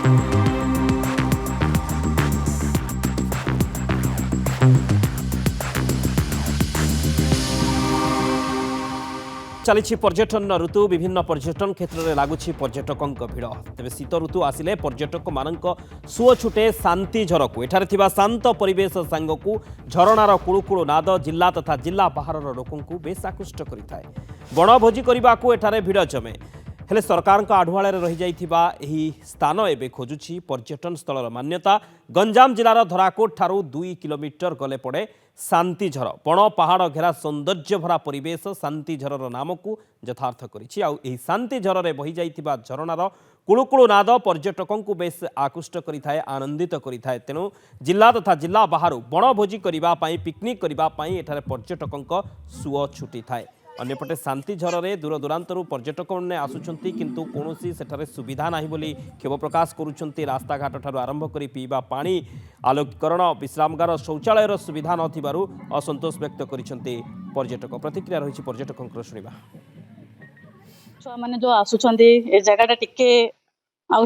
चली पर्यटन ऋतु विभिन्न पर्यटन क्षेत्र में लगुच पर्यटकों भिड़ तेज शीत ऋतु आसिले पर्यटक मान सुओ छुटे शांति झर को एठारे थिबा शांत परिवेश सांगकू झरणार कुळुकुळु नाद जिला तथा जिला बाहर लोकों बेस आकृष्ट करिथाय। बनभोजी करने एठारे भिड़ जमे हेले सरकार आढ़ुआल रही जाइथिबा एही स्थान एवं खोजुछि पर्यटन स्थलर मान्यता। गंजाम जिलार धराकोट ठारू 2 किलोमीटर गले पड़े शांतिझर बण पहाड़ घेरा सौंदर्य भरा परिवेश शांतिझर नाम को यथार्थ करिछि। आउ एही शांतिझर रे बही जाइथिबा झरणार कुळुकुळु नाद पर्यटकों को बेस आकृष्ट करिथाय आनंदित करिथाय। तेणु जिला तथा जिला बाहर बनभोजी करबा पई पिकनिक करबा पई एठारे पर्यटकों सुओ छुटी थाए। अन्यपटे शांतिझर में दूर दूरांतर पर्यटक मैंने आसुंच किंतु कौन सेठारे सुविधा नहीं बोली क्षोभ प्रकाश करुँच। रास्ताघाट ठार आरंभ कर पीवा पानी आलोकीकरण विश्रामगार शौचालयर सुविधा नथिबारु असंतोष व्यक्त करिसेंती पर्यटक। प्रतिक्रिया रही पर्यटकों शुणा छुआ मैंने जो आसुंच ए जगह टिके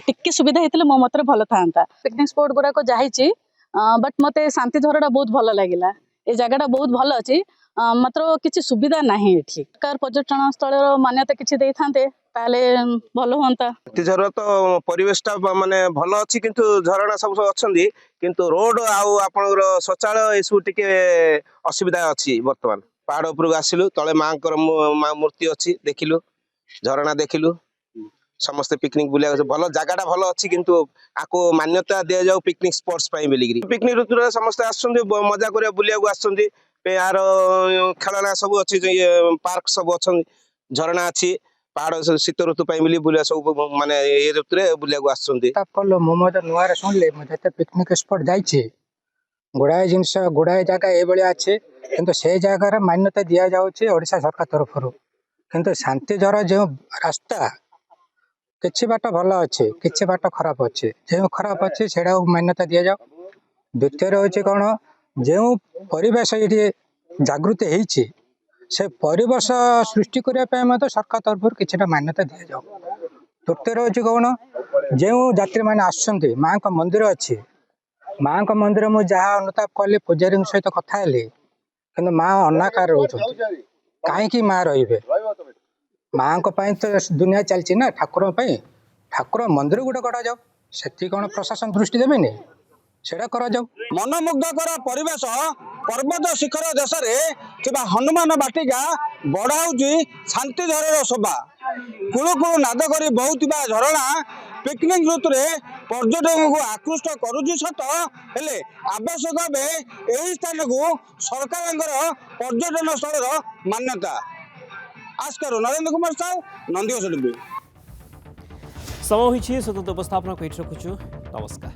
टिके सुविधा होते मो मत भल था। पिकनिक स्पॉट गुड़ाक जाइए बट मत शांतिझर बहुत भल लगे। ए जगह बहुत भल अच्छी मात्र किसी सुविधा नहीं ये सरकार पर्यटन स्थल मान्यता किसी भल हाँ। शांतिझर तो परिवेशटा माने भल अच्छी किंतु झरणा सब अच्छी किंतु रोड आपर शौचालय ये सब टिके असुविधा अच्छी। बर्तमान पहाड़ उपरକୁ आसिलु तले माँ मूर्ति अच्छी देखिलु झरणा देखिलु समस्ते पिकनिक बुलिया भल जगह भल अच्छी किंतु आपको मान्यता दि जाऊ पिकनिक स्पॉट्स बोलिकी पिकनिक ऋतु समस्ते आसुँच मजा कर बुलिया आसुँच यार खेलना सब अच्छी पार्क सब अच्छा झरणा अच्छी पहाड़ शीत ऋतु बुलिया सब माने ये ऋतु बुलिया आसुँच। मोमोद नुआर शुणिले मुझे पिकनिक स्पॉट जाइए गुड़ाए जिनस गुड़ाए जगह ये अच्छे किंतु से जगार मान्यता दि जाऊँगी ओडिशा सरकार तरफ किंतु शांतिझर जो रास्ता किछि बाट भल अच्छे किछि बाट खराब अच्छे जो खराब अच्छे से मान्यता दि जाओ। द्वितीय हूँ कौन जो परिवेश ये जागृत होती से परिवेश सृष्टि करने सरकार तरफ किसी मान्यता दि जाओ। तृतीय हूँ कौन जो यात्री मैंने आसुँच माँ का मंदिर अच्छी माँ का मंदिर मुझे जहाँ अनुताप कली पूजारी सहित कथा कि माँ अनाकार रोच कहीं माँ रे माँ को तो दुनिया चलती ना ठाकुर ठाकुर मंदिर गोटे गढ़ा जाओ से कौन प्रशासन दृष्टि देवेनि सेटा करा जाओ। मनमुग्धकर परिवेश पर्वत शिखर देश में हनुमान बाटिका बढ़ाऊँ शांतिझर शोभा कुळुकुळु नाद कर बहुतवा झरणा पिकनिक ऋतु पर्यटकों को आकृष्ट करुच्ची सत हेले आवश्यक यही स्थान को सरकार पर्यटन स्थल मान्यता। आस्कर नरेंद्र कुमार साहू नंदीघोष समय होइछि स्वतंत्र उपस्थापना को रखुछु। नमस्कार।